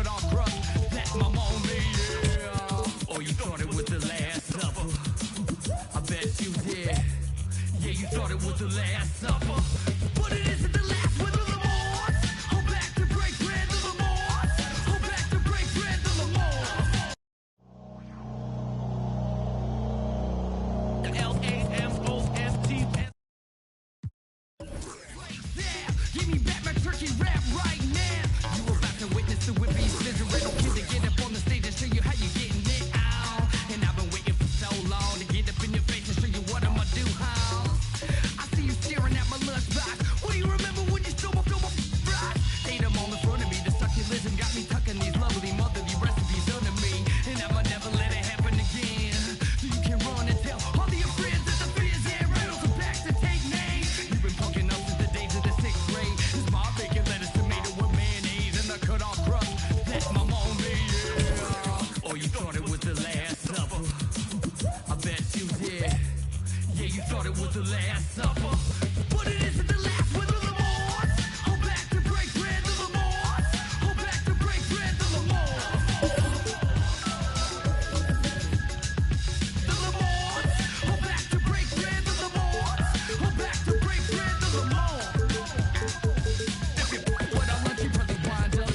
cut off crust. That's my moment, yeah. Oh, you thought it was the Last Supper? I bet you did. Yeah, you thought it was the Last Supper, but it isn't the last with the Lamars. I'm back to break bread, the Lamars. I'm back to break bread, the Lamars. L-A-M-O-S-T-S. Give me back my turkey rap right now. You about to witness the whippy scissor. Don't kid to get up on the stage and show you how you getting it out. And I've been waiting for so long to get up in your face and show you what I'ma do, how. I see you staring at my lunchbox. What do you remember when you stole my fries? Ate them all in front of me. The succulism got me tucking these lovely motherly recipes under me. And I'ma never let it happen again. So you can run and tell all of your friends that the fears and riddles are back to take names. You've been punking up since the days of the 6th grade. It's my bacon, lettuce, tomato with mayonnaise and the cut off crust. That's my moment, yeah. Oh, you thought it was the Last Supper? I bet you did. Yeah, you thought it was the Last Supper, but it isn't the last with the Lamars. I'm back to break bread, the Lamars. I'm back to break bread, the Lamars. The Lamars. I'm back to break bread, the Lamars. I'm back to break bread, the Lamars. What I want you probably wind up.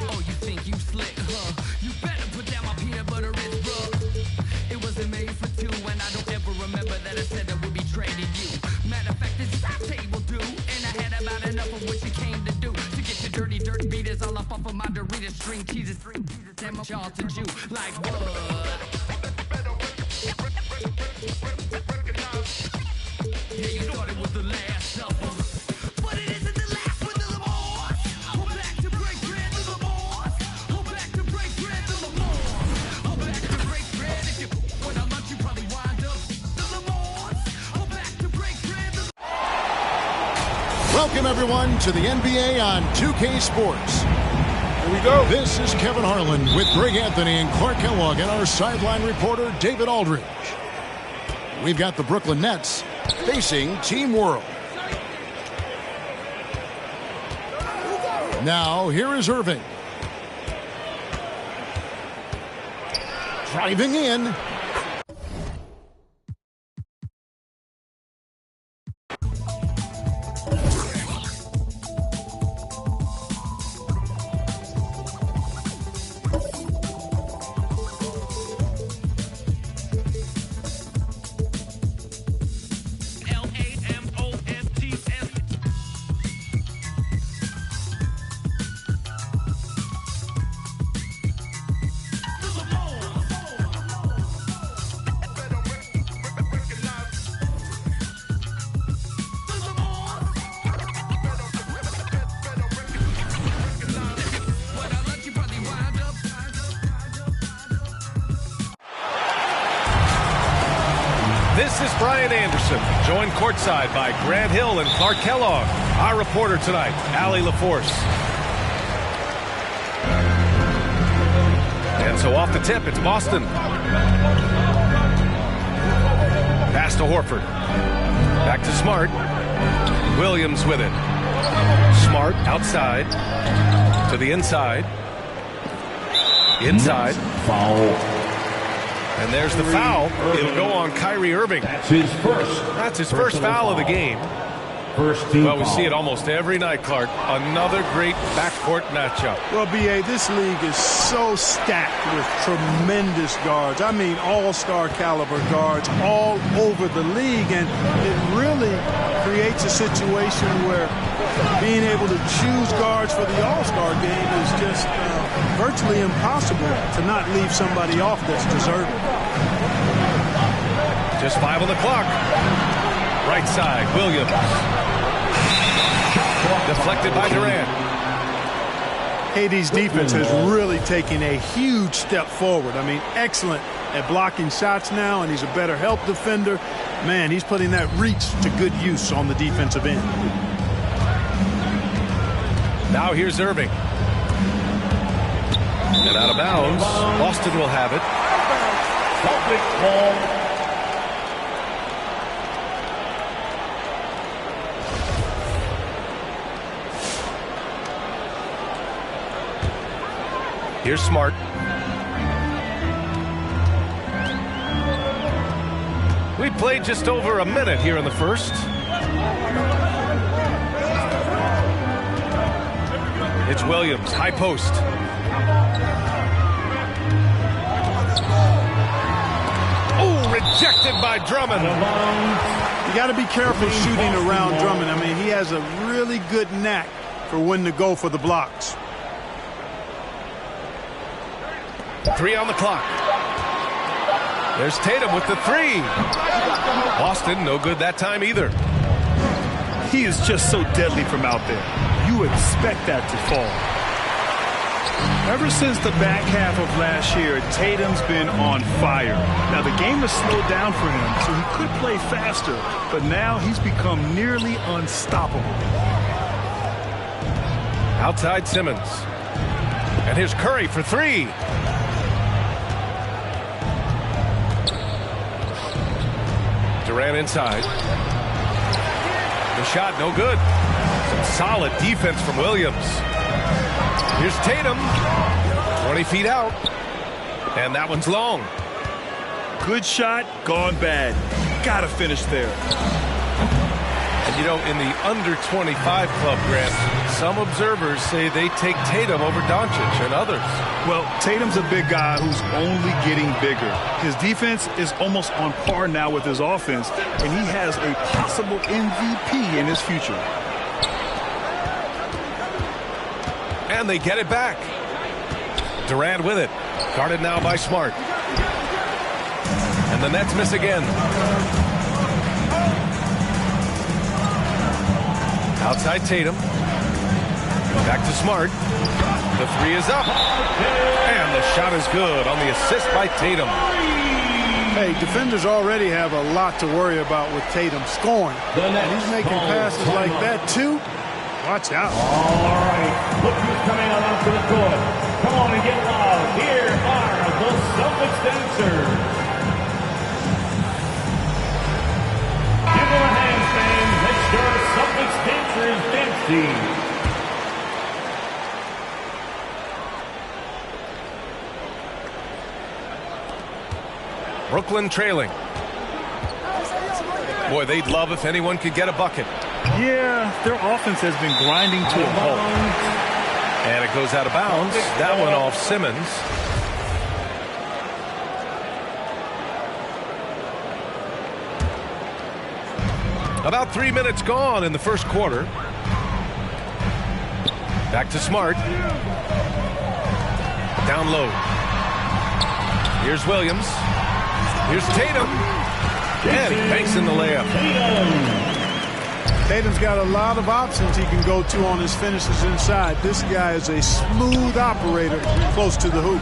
Oh, you think you slick, huh? You better put down my peanut butter wrist, bro. It wasn't made for two, and I don't ever remember that I said I would be trading you. Matter of fact, this is our table, dude. And I had about enough of what you came to do. To get your dirty dirt beaters all off of my Doritos, string cheeses, and my Charlton Jew. Like what? Yeah, you thought it was the Last Supper, but it isn't the last with the Lamars. I'm back to break bread, the Lamars. I'm back to break bread, the Lamars. I'm back to break bread. If you went on lunch, you probably wind up the Lamars. I'm back to break bread, the Welcome, everyone, to the NBA on 2K Sports. Here we go. This is Kevin Harlan with Greg Anthony and Clark Kellogg and our sideline reporter, David Aldridge. We've got the Brooklyn Nets facing Team World. Now, here is Irving. Driving in. L-A-M-O-S-T-S. This is Brian Anderson, joined courtside by Grant Hill and Clark Kellogg. Our reporter tonight, Allie LaForce. And so off the tip, it's Boston. Pass to Horford. Back to Smart. Williams with it. Smart outside. To the inside. Inside. Foul. And there's the foul. It'll go on Kyrie Irving. That's his first. That's his first foul of the game. First team Well, we foul. see it almost every night, Clark. Another great backcourt matchup. Well, B.A., this league is so stacked with tremendous guards. I mean, all-star caliber guards all over the league, and it really creates a situation where being able to choose guards for the all-star game is just virtually impossible to not leave somebody off that's deserving. Just 5 on the clock. Right side, Williams. Deflected by Durant. KD's defense has really taken a huge step forward. I mean, excellent at blocking shots now, and he's a better help defender. Man, he's putting that reach to good use on the defensive end. Now here's Irving. And out of bounds. Boston will have it. Here's Smart. We played just over a minute here in the first. It's Williams, high post. Oh, rejected by Drummond. You got to be careful shooting around Drummond. I mean, he has a really good knack for when to go for the blocks. 3 on the clock. There's Tatum with the 3. Boston, no good that time either. He is just so deadly from out there. You expect that to fall. Ever since the back half of last year, Tatum's been on fire. Now, the game has slowed down for him, so he could play faster, but now he's become nearly unstoppable. Outside Simmons. And here's Curry for 3. Durant inside. The shot no good. Some solid defense from Williams. Here's Tatum. 20 feet out. And that one's long. Good shot, gone bad. Gotta finish there. And you know, in the under 25 club, Grant, some observers say they take Tatum over Doncic and others. Well, Tatum's a big guy who's only getting bigger. His defense is almost on par now with his offense, and he has a possible MVP in his future. And they get it back. Durant with it. Guarded now by Smart. And the Nets miss again. Outside Tatum. Back to Smart. The 3 is up. And the shot is good on the assist by Tatum. Hey, defenders already have a lot to worry about with Tatum scoring. And he's making passes like that, too. Watch out. All right. Look who's coming out onto the court. Come on and get loud. Here are the Celtics dancers. Give them a hand, fans. Mr. Celtics dancers dancing. Brooklyn trailing. Boy, they'd love if anyone could get a bucket. Yeah, their offense has been grinding to a halt. And it goes out of bounds. That one off Simmons. About 3 minutes gone in the first quarter. Back to Smart. Down low. Here's Williams. Here's Tatum. And he banks in the layup. Tatum's got a lot of options he can go to on his finishes inside. This guy is a smooth operator close to the hoop.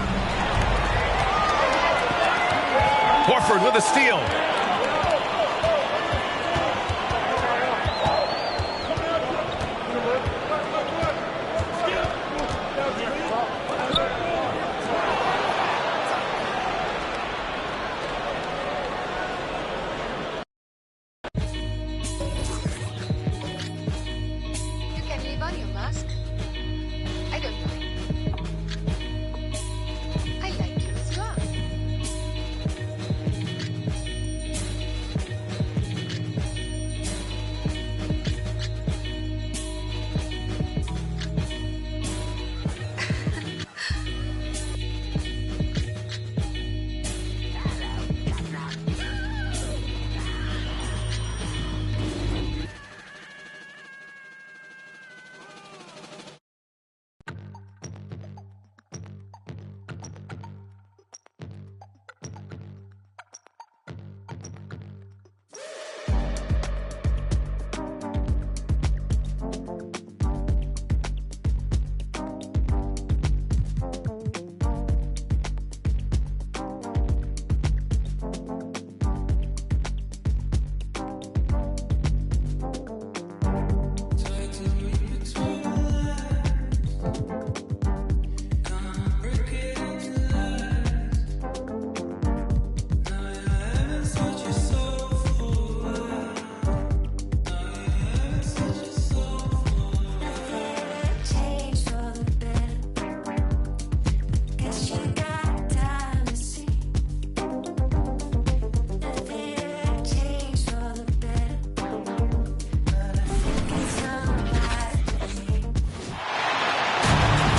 Horford with a steal.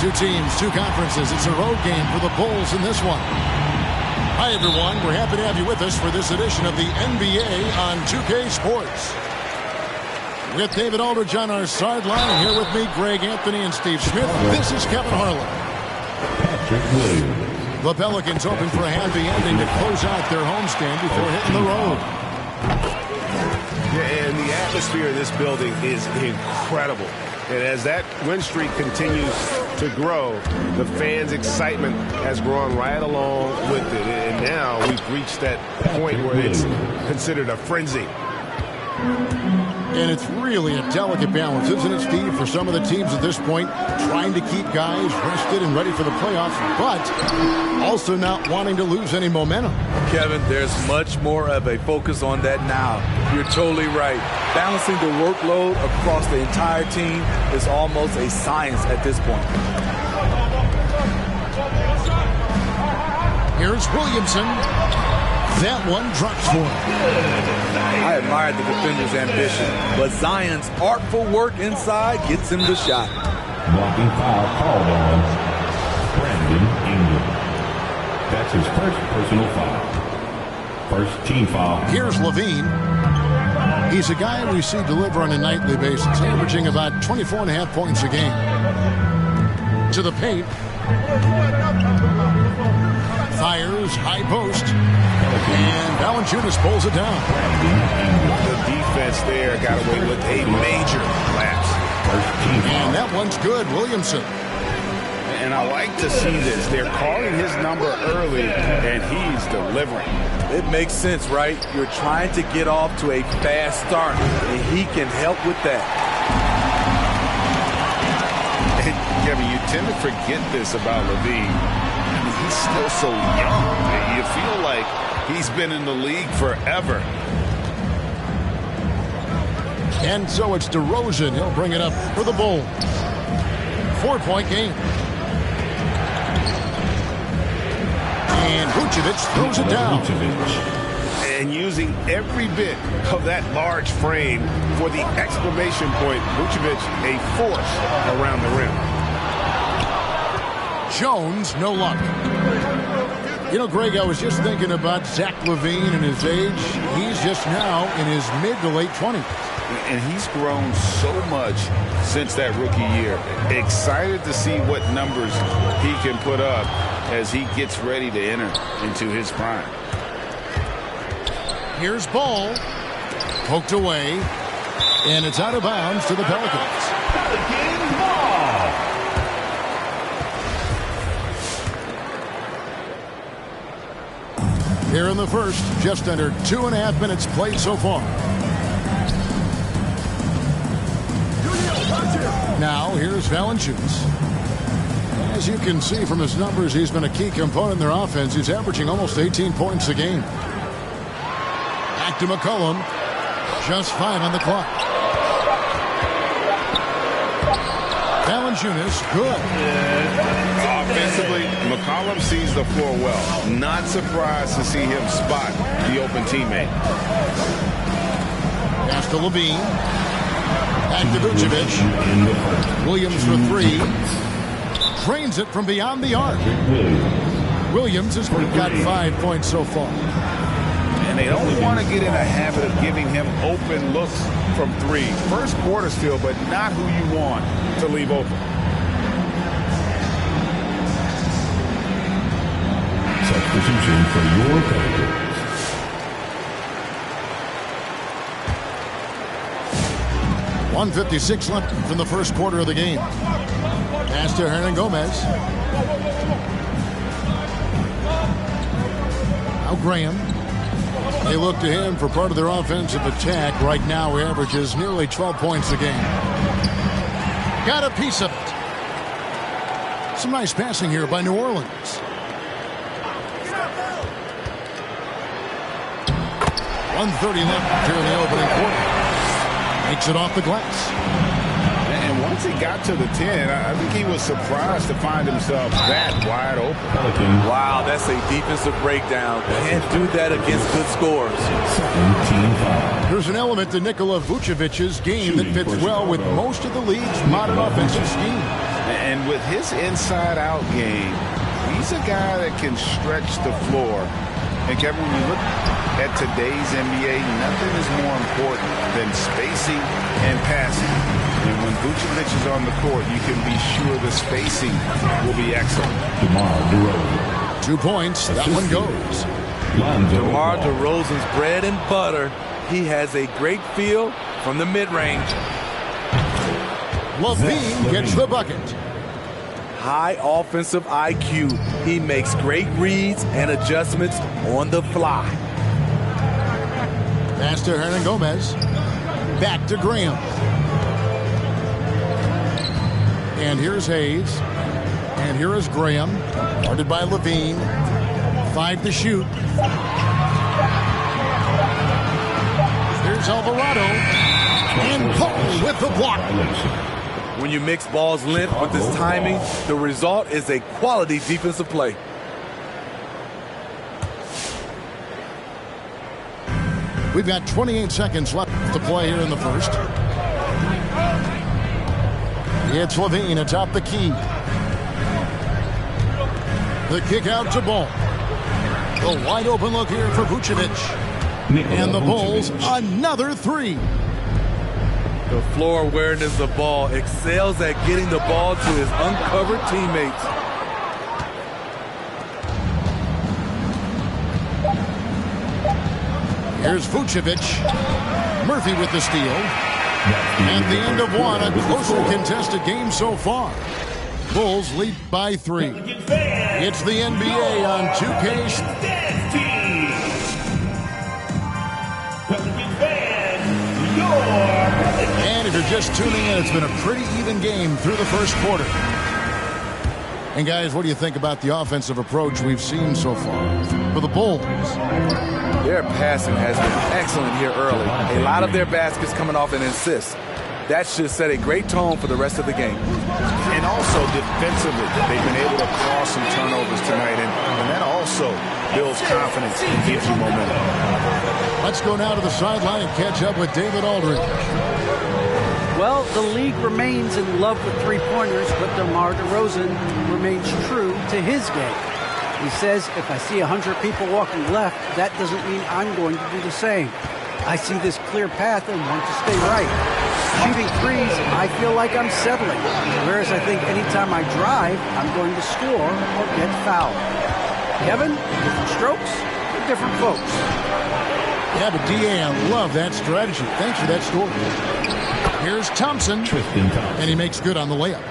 Two teams, two conferences. It's a road game for the Bulls in this one. Hi, everyone. We're happy to have you with us for this edition of the NBA on 2K Sports. With David Aldridge on our sideline, and here with me, Greg Anthony and Steve Smith. This is Kevin Harlan. The Pelicans hoping for a happy ending to close out their homestand before hitting the road. Yeah, and the atmosphere in this building is incredible. And as that win streak continues to grow, the fans' excitement has grown right along with it. And now we've reached that point where it's considered a frenzy. And it's really a delicate balance, isn't it, Steve, for some of the teams at this point, trying to keep guys rested and ready for the playoffs, but also not wanting to lose any momentum. Kevin, there's much more of a focus on that now. You're totally right. Balancing the workload across the entire team is almost a science at this point. Here's Williamson. That one drops for him. I admire the defender's ambition, but Zion's artful work inside gets him the shot. Blocking foul called on Brandon Ingram. That's his first personal foul. First team foul. Here's Levine. He's a guy we see deliver on a nightly basis, averaging about 24.5 points a game. To the paint. Fires, high post. And Valanciunas pulls it down. The defense there got away with a major lapse. And that one's good, Williamson. And I like to see this. They're calling his number early, and he's delivering. It makes sense, right? You're trying to get off to a fast start, and he can help with that. And Kevin, you tend to forget this about Levine. I mean, he's still so young. You feel like he's been in the league forever. And so it's DeRozan. He'll bring it up for the Bulls. 4-point game. And Vucevic throws it down. And using every bit of that large frame for the exclamation point, Vucevic a force around the rim. Jones, no luck. You know, Greg, I was just thinking about Zach LaVine and his age. He's just now in his mid to late 20s. And he's grown so much since that rookie year. Excited to see what numbers he can put up as he gets ready to enter into his prime. Here's Ball. Poked away. And it's out of bounds to the Pelicans. Pelicans ball. Here in the first, just under 2.5 minutes played so far. Now, here's Valanciunas. As you can see from his numbers, he's been a key component in their offense. He's averaging almost 18 points a game. Back to McCollum. Just 5 on the clock. Valanciunas, good. Offensively, McCollum sees the floor well. Not surprised to see him spot the open teammate. Pass to Levine. Back to Vucevic. Williams for 3. Drains it from beyond the arc. Williams has got 5 points so far. And they don't want to get in a habit of giving him open looks from 3. First quarter still, but not who you want to leave open. Substitution for your Pelicans. 1:56 left from the first quarter of the game. Pass to Hernangomez. Now Graham. They look to him for part of their offensive attack. Right now he averages nearly 12 points a game. Got a piece of it. Some nice passing here by New Orleans. 1:30 left here in the opening quarter. Makes it off the glass. And once he got to the 10, I think he was surprised to find himself that wide open. Wow, that's a defensive breakdown. Can't do that against good scores. There's an element to Nikola Vucevic's game that fits well with most of the league's modern offensive schemes. And with his inside-out game, he's a guy that can stretch the floor. And Kevin, when you look at today's NBA, nothing is more important than spacing and passing. And when Vucevic is on the court, you can be sure the spacing will be excellent. DeMar DeRozan. 2 points. That one goes. DeMar DeRozan's bread and butter. He has a great feel from the mid-range. LaVine gets the bucket. High offensive IQ. He makes great reads and adjustments on the fly. Pass to Hernangomez. Back to Graham. And here's Hayes. And here is Graham. Guarded by LaVine. 5 to shoot. Here's Alvarado. And Paul with the block. When you mix ball's length with his timing, the result is a quality defensive play. We've got 28 seconds left to play here in the first. It's LaVine atop the key. The kick out to Ball. The wide open look here for Vucevic. And the Bulls, another 3. The floor awareness of ball excels at getting the ball to his uncovered teammates. Here's Vucevic. Murphy with the steal. At the end of one, a closer contested game so far. Bulls lead by 3. It's the NBA on 2K. And if you're just tuning in, it's been a pretty even game through the first quarter. And guys, what do you think about the offensive approach we've seen so far for the Bulls? Their passing has been excellent here early. A lot of their baskets coming off an assist. That should set a great tone for the rest of the game. And also defensively, they've been able to cause some turnovers tonight, and that also builds confidence and gives you momentum. Let's go now to the sideline and catch up with David Aldridge. Well, the league remains in love with three-pointers, but DeMar DeRozan remains true to his game. He says, if I see 100 people walking left, that doesn't mean I'm going to do the same. I see this clear path and want to stay right. Shooting threes, I feel like I'm settling, whereas I think anytime I drive, I'm going to score or get fouled. Kevin, different strokes for different folks. Yeah, but D.A., I love that strategy. Thanks for that story. Here's Thompson, and he makes good on the layup.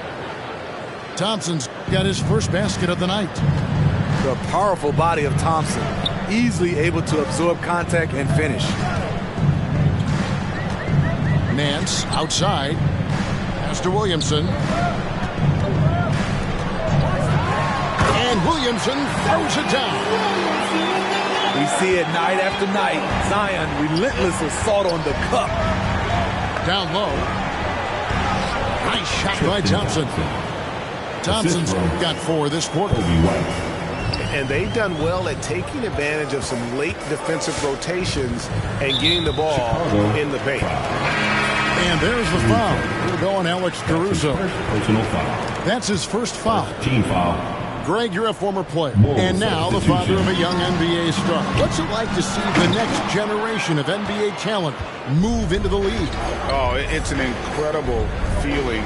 Thompson's got his first basket of the night. The powerful body of Thompson, easily able to absorb contact and finish. Nance outside. Pass to Williamson. And Williamson throws it down. We see it night after night. Zion, relentless assault on the cup. Down low. Nice shot by Thompson. Thompson's got 4 this quarter. And they've done well at taking advantage of some late defensive rotations and getting the ball in the paint. And there's the foul. We're going Alex Caruso. Personal foul. That's his first foul. Team foul. Greg, you're a former player, and now the father of a young NBA star. What's it like to see the next generation of NBA talent move into the league? Oh, it's an incredible feeling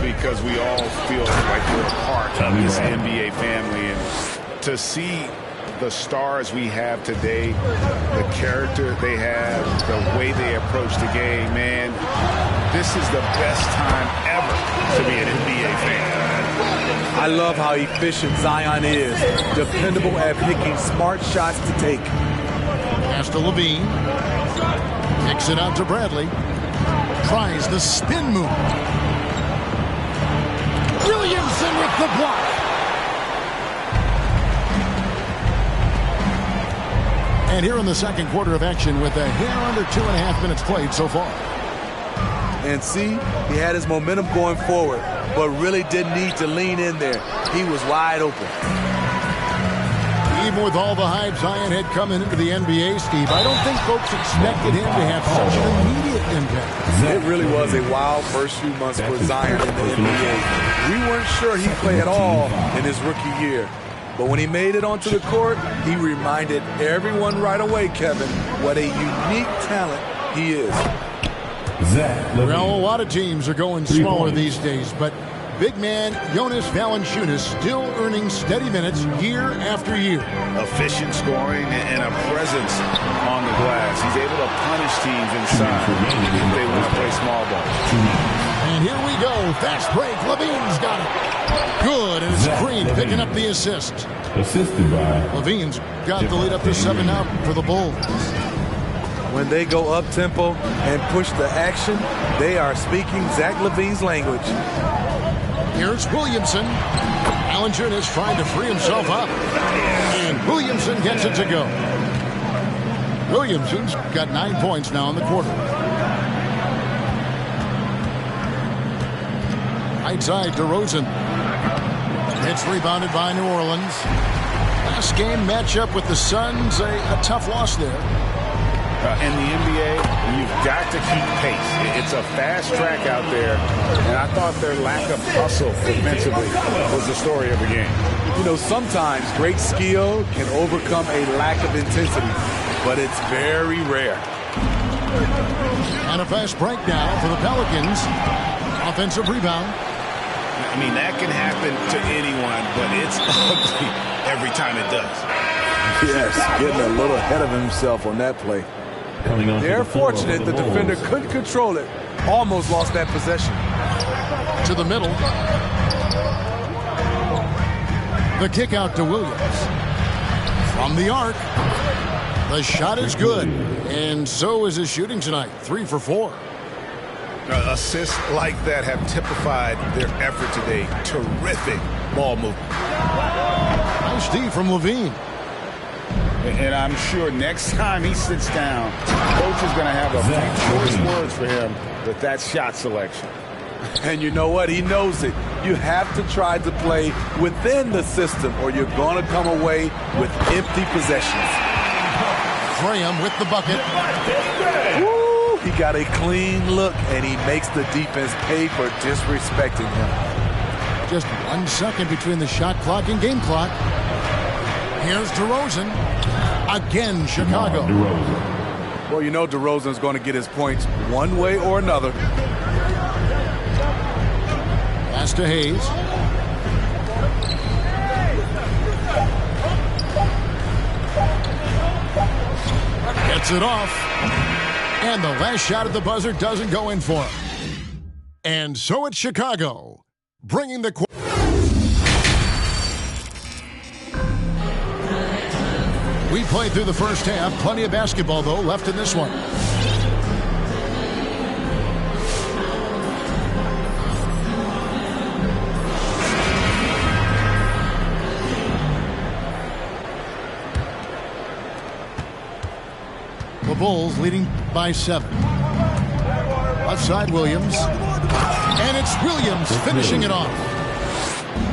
because we all feel like we're a part of this NBA family. And to see the stars we have today, the character they have, the way they approach the game, man, this is the best time ever to be an NBA fan. I love how efficient Zion is, dependable at picking smart shots to take. Pass to LaVine. Kicks it out to Bradley. Tries the spin move. Williamson with the block. And here in the second quarter of action with a hair under 2.5 minutes played so far. And see, he had his momentum going forward, but really didn't need to lean in there. He was wide open. even with all the hype Zion had coming into the NBA, Steve, I don't think folks expected him to have such an immediate impact. It really was a wild first few months for Zion in the NBA. We weren't sure he'd play at all in his rookie year. But when he made it onto the court, he reminded everyone right away, Kevin, what a unique talent he is. Well, a lot of teams are going smaller these days, but big man Jonas Valanciunas still earning steady minutes year after year. Efficient scoring and a presence on the glass. He's able to punish teams inside if they want to play small ball. And here we go. Fast break. Levine's got it. Good, and it's Green picking up the assist. Assisted by Levine's got the lead up to 7 now for the Bulls. When they go up-tempo and push the action, they are speaking Zach LaVine's language. Here's Williamson. Valanciunas trying to free himself up. And Williamson gets it to go. Williamson's got 9 points now in the quarter. Right side, DeRozan. It's rebounded by New Orleans. Last game matchup with the Suns, a tough loss there. In the NBA, you've got to keep pace. It's a fast track out there, and I thought their lack of hustle defensively was the story of the game. You know, sometimes great skill can overcome a lack of intensity, but it's very rare. And a fast break now for the Pelicans. Offensive rebound. I mean, that can happen to anyone, but it's ugly every time it does. Yes, getting a little ahead of himself on that play. They're fortunate the defender couldn't control it. Almost lost that possession. To the middle. The kick out to Williams. From the arc. The shot is good. And so is his shooting tonight. 3 for 4. Assists like that have typified their effort today. Terrific ball movement. Nice D from Levine. And I'm sure next time he sits down, coach is going to have a few choice words for him with that shot selection. And you know what? He knows it. You have to try to play within the system or you're going to come away with empty possessions. Graham with the bucket. Woo! He got a clean look, and he makes the defense pay for disrespecting him. Just 1 second between the shot clock and game clock. Here's DeRozan. Again, Chicago. Well, you know DeRozan's going to get his points one way or another. Pass to Hayes. Gets it off. And the last shot at the buzzer doesn't go in for him. And so it's Chicago, bringing the... We played through the first half. Plenty of basketball, though, left in this one. The Bulls leading by 7. Left side, Williams. And it's Williams finishing it off.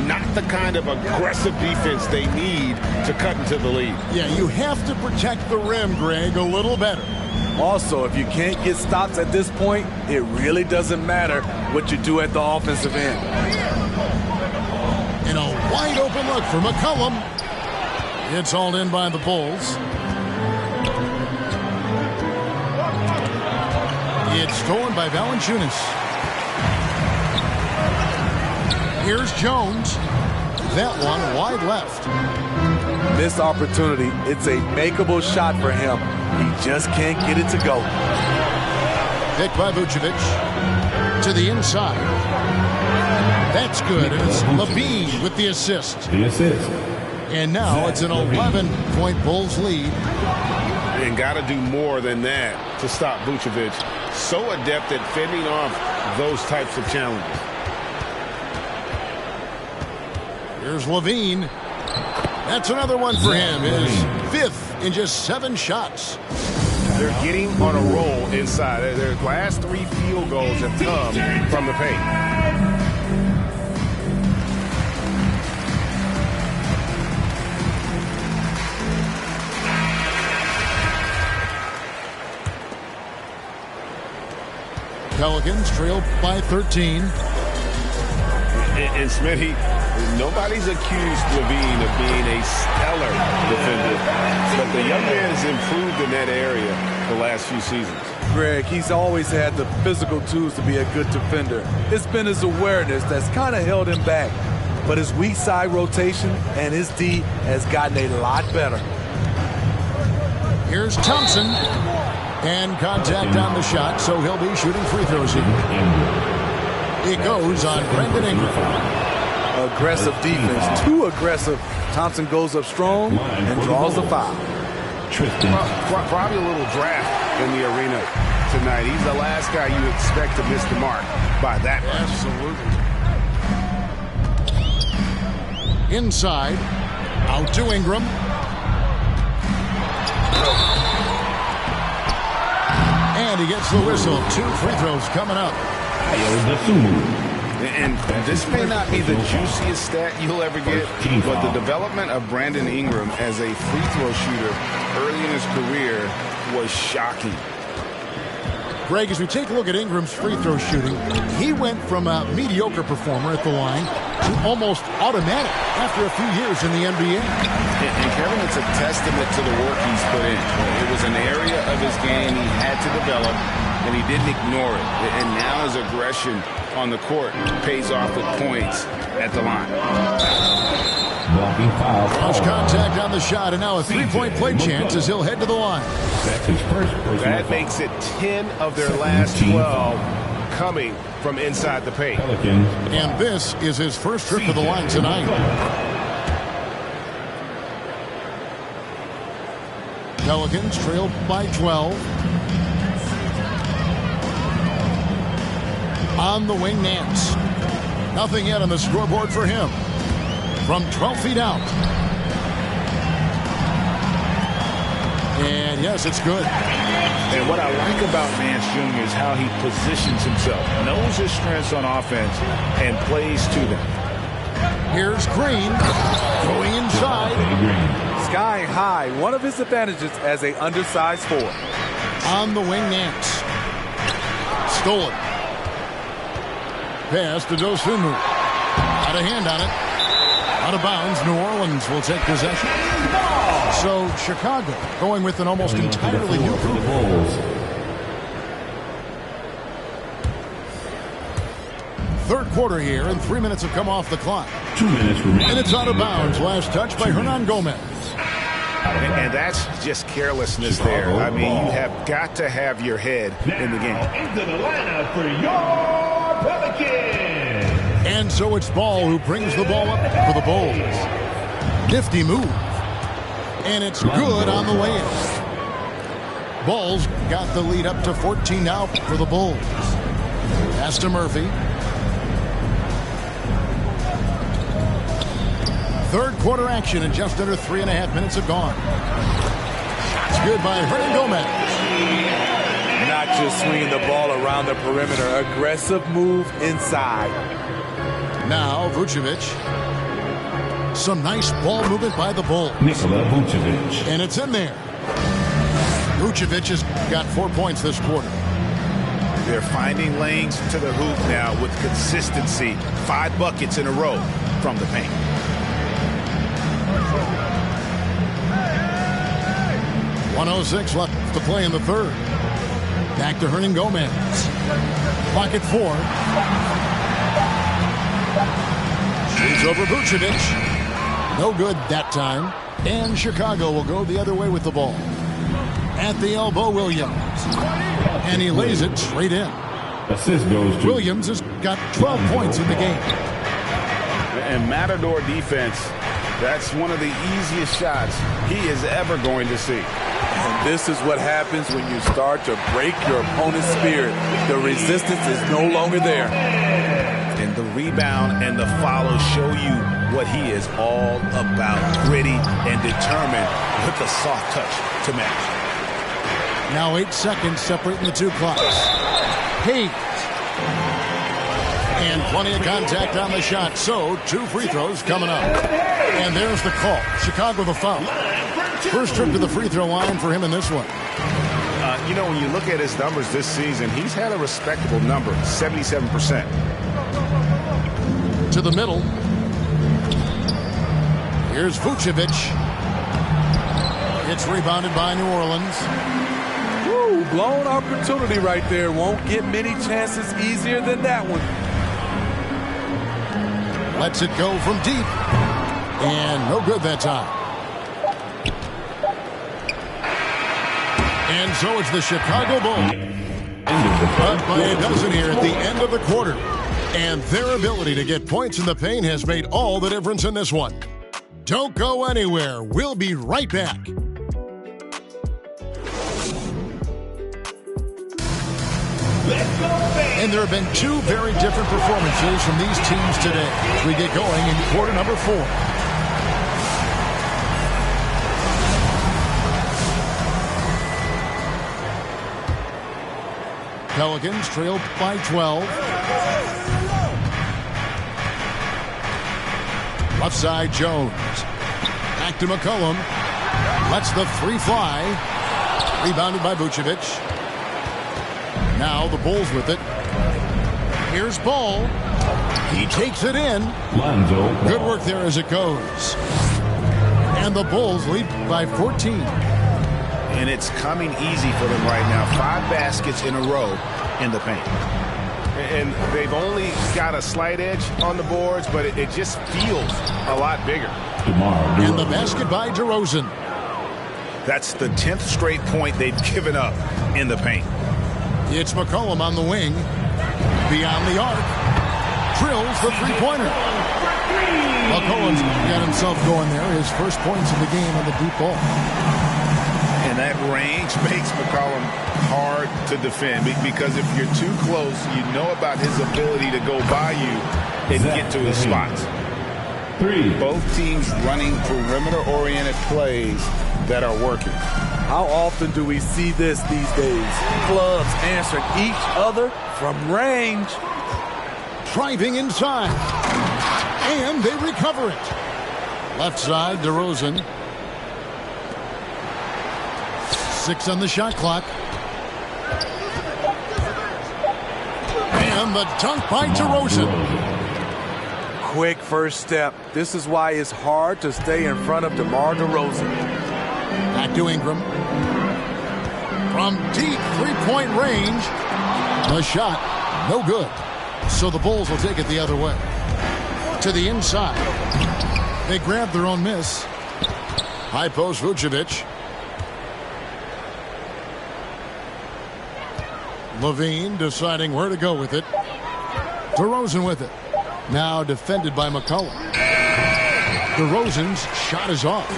Not the kind of aggressive defense they need to cut into the lead. Yeah, you have to protect the rim, Greg, a little better. Also, if you can't get stops at this point, it really doesn't matter what you do at the offensive end. And a wide open look for McCollum. It's hauled in by the Bulls. It's stolen by Valanciunas. Here's Jones. That one wide left. Missed opportunity. It's a makeable shot for him. He just can't get it to go. Picked by Vucevic. To the inside. That's good. And it's Levine with the assist. The assist. And now it's an 11-point Bulls lead. And got to do more than that to stop Vucevic. So adept at fending off those types of challenges. Here's Levine. That's another one for him. His 5th in just 7 shots. They're getting on a roll inside. Their last 3 field goals have come from the paint. Pelicans trail by 13. And Smitty, nobody's accused Levine of being a stellar defender, but the young man has improved in that area the last few seasons. Greg, he's always had the physical tools to be a good defender. It's been his awareness that's kind of held him back. But his weak side rotation and his D has gotten a lot better. Here's Thompson. And contact on the shot, so he'll be shooting free throws here. It goes on Brandon Ingram. Aggressive defense, too aggressive. Thompson goes up strong and draws the foul. Probably a little draft in the arena tonight. He's the last guy you expect to miss the mark by that much. Absolutely. Inside, out to Ingram. And he gets the whistle. 2 free throws coming up. And this may not be the juiciest stat you'll ever get, but the development of Brandon Ingram as a free throw shooter early in his career was shocking. Greg, as we take a look at Ingram's free throw shooting, he went from a mediocre performer at the line to almost automatic after a few years in the NBA. And Kevin, it's a testament to the work he's put in. It was an area of his game he had to develop, and he didn't ignore it. And now his aggression on the court pays off with points at the line. Cross contact on the shot, and now a three-point play chance as he'll head to the line. That's his first personal That makes it 10 of their last 12 coming from inside the paint. And this is his first trip to the line tonight. Pelicans trail by 12. On the wing, Nance. Nothing yet on the scoreboard for him. From 12 feet out. And yes, it's good. And what I like about Nance Jr. is how he positions himself, knows his strengths on offense, and plays to them. Here's Green going inside. Sky high, one of his advantages as a undersized forward. On the wing, Nance. Stolen. Pass to Dosunmu. Got a hand on it. Out of bounds. New Orleans will take possession. So Chicago going with an almost entirely new group. Third quarter here, and 3 minutes have come off the clock. 2 minutes remaining. And it's out of bounds. Last touch by Hernan Gomez. And that's just carelessness there. I mean, you have got to have your head in the game. Into the lineup for your Pelicans. And so it's Ball who brings the ball up for the Bulls. Nifty move. And it's good on the way in. Bulls got the lead up to 14 now for the Bulls. Pass to Murphy. Third quarter action, and just under 3.5 minutes have gone. It's good by Hernan Gomez. Not just swinging the ball around the perimeter. Aggressive move inside. Now Vucevic. Some nice ball movement by the Bulls. Nikola Vucevic. And it's in there. Vucevic has got 4 points this quarter. They're finding lanes to the hoop now with consistency. 5 buckets in a row from the paint. .106 left to play in the third. Back to Hernan Gomez. Clock at 4. Shoots over Vucevic. No good that time. And Chicago will go the other way with the ball. At the elbow, Williams. And he lays it straight in. Assist goes to Williams has got 12 points in the game. And Matador defense, that's one of the easiest shots he is ever going to see. And this is what happens when you start to break your opponent's spirit. The resistance is no longer there. And the rebound and the follow show you what he is all about. Gritty and determined with the soft touch to match. Now 8 seconds separating the two clocks. Hayes. And plenty of contact on the shot. So 2 free throws coming up. And there's the call. Chicago the foul. First trip to the free throw line for him in this one. you know, when you look at his numbers this season, he's had a respectable number, 77%. To the middle. Here's Vucevic. It's rebounded by New Orleans. Woo, blown opportunity right there. Won't get many chances easier than that one. Lets it go from deep. And no good that time. And so it's the Chicago Bulls. Up by a dozen here at the end of the quarter. And their ability to get points in the paint has made all the difference in this one. Don't go anywhere. We'll be right back. And there have been two very different performances from these teams today as we get going in quarter number 4. Pelicans trailed by 12. Left side, Jones. Back to McCollum. Lets the three fly. Rebounded by Vucevic. Now the Bulls with it. Here's Ball. He takes it in. Good work there as it goes. And the Bulls lead by 14. And it's coming easy for them right now. 5 baskets in a row in the paint. And they've only got a slight edge on the boards, but it just feels a lot bigger. And the basket by DeRozan. That's the 10th straight point they've given up in the paint. It's McCollum on the wing. Beyond the arc. Drills the three-pointer. McCollum's got himself going there. His first points in the game on the deep ball. And that range makes McCollum hard to defend because if you're too close, you know about his ability to go by you and get to his spots. Both teams running perimeter-oriented plays that are working. How often do we see this these days? Clubs answering each other from range. Driving inside. And they recover it. Left side, DeRozan. 6 on the shot clock. And the dunk by DeRozan. Quick first step. This is why it's hard to stay in front of DeMar DeRozan. Back to Ingram. From deep three-point range. The shot, no good. So the Bulls will take it the other way. To the inside. They grab their own miss. High post Vucevic. Levine deciding where to go with it. DeRozan with it. Now defended by McCollum. DeRozan's shot is off.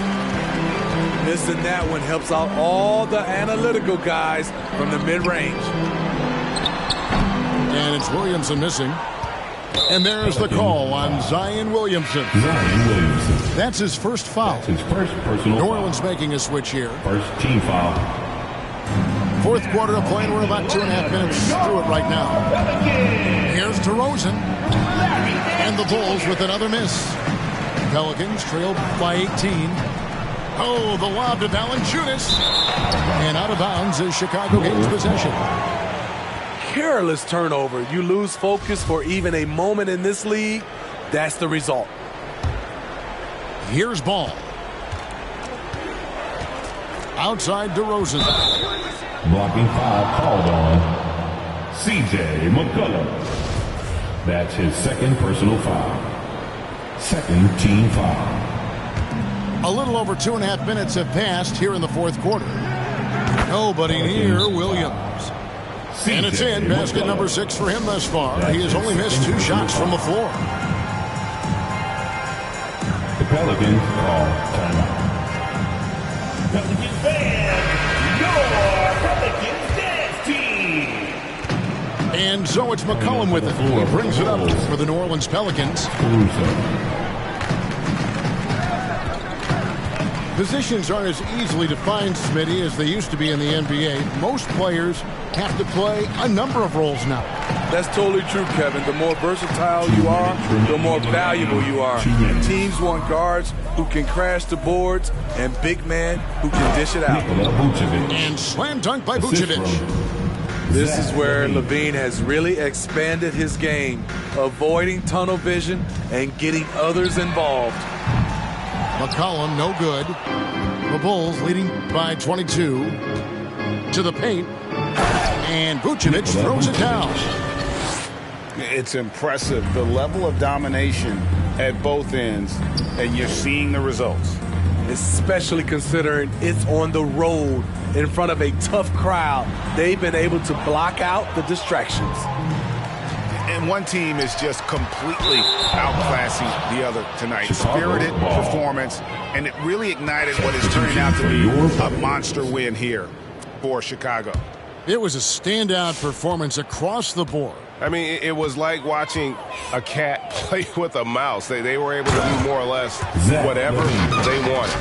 Missing that one helps out all the analytical guys from the mid-range. And it's Williamson missing. And there's the call on Zion Williamson. That's his first foul. That's his first personal New Orleans making a switch here. First team foul. Fourth quarter of play. We're about 2.5 minutes through it right now. Here's DeRozan. And the Bulls with another miss. Pelicans trailed by 18. Oh, the lob to Valanciunas. And out of bounds as Chicago gains possession. Careless turnover. You lose focus for even a moment in this league. That's the result. Here's Ball. Outside DeRozan. Blocking foul called on C.J. McCollum. That's his second personal foul. Second team foul. A little over 2.5 minutes have passed here in the fourth quarter. Nobody near Williams. And it's in. Basket number 6 for him thus far. He has only missed 2 shots from the floor. The Pelicans call timeout. Pelicans fans, your Pelicans dance team. And so it's McCollum with it. He brings it up for the New Orleans Pelicans. Positions aren't as easily defined, Smitty, as they used to be in the NBA. Most players have to play a number of roles now. That's totally true, Kevin. The more versatile you are, the more valuable you are. Teams want guards who can crash the boards and big men who can dish it out. And slam dunk by Vucevic. This is where LaVine has really expanded his game, avoiding tunnel vision and getting others involved. McCollum, no good. The Bulls leading by 22 to the paint. And Vucevic throws it down. It's impressive, the level of domination at both ends, and you're seeing the results. Especially considering it's on the road in front of a tough crowd. They've been able to block out the distractions. And one team is just completely outclassing the other tonight. Spirited performance, and it really ignited what is turning out to be a monster win here for Chicago. It was a standout performance across the board. I mean, it was like watching a cat play with a mouse. They were able to do more or less whatever they wanted.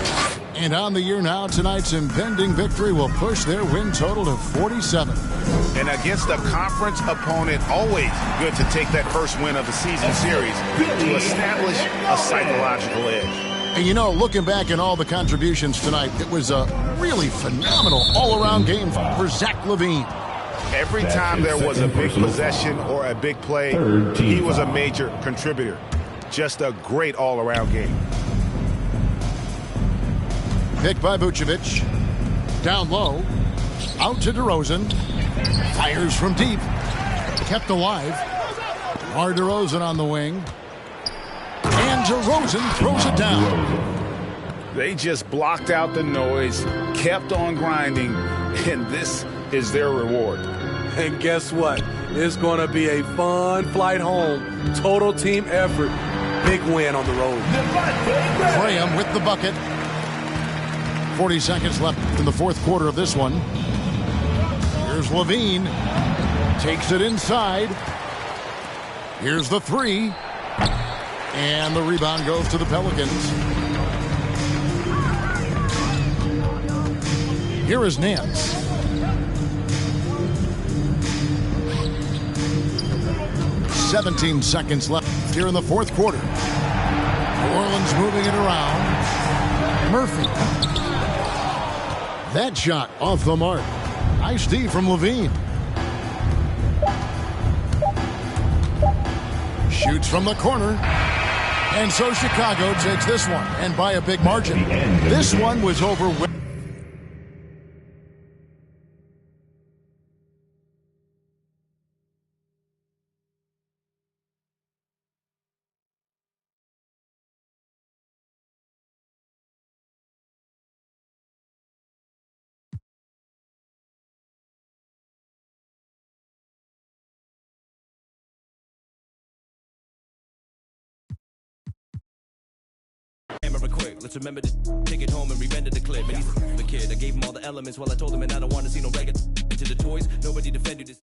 And on the year now, tonight's impending victory will push their win total to 47. And against a conference opponent, always good to take that first win of the season series to establish a psychological edge. And you know, looking back at all the contributions tonight, it was a really phenomenal all-around game for Zach LaVine. Every time there was a big possession or a big play, he was a major contributor. Just a great all-around game. Picked by Vucevic. Down low. Out to DeRozan. Fires from deep. Kept alive. DeMar DeRozan on the wing. And DeRozan throws it down. They just blocked out the noise, kept on grinding, and this is their reward. And guess what? It's going to be a fun flight home. Total team effort. Big win on the road. Graham with the bucket. 40 seconds left in the fourth quarter of this one. Here's LaVine. Takes it inside. Here's the three. And the rebound goes to the Pelicans. Here is Nance. "17 seconds left here in the fourth quarter. New Orleans moving it around. Murphy. That shot off the mark. Nice D from LaVine. Shoots from the corner. And so Chicago takes this one, and by a big margin. This one was over. Quick. Let's remember to take it home and re-render the clip. And he's the kid. I gave him all the elements while I told him, and I don't want to see no record into the toys. Nobody defended this.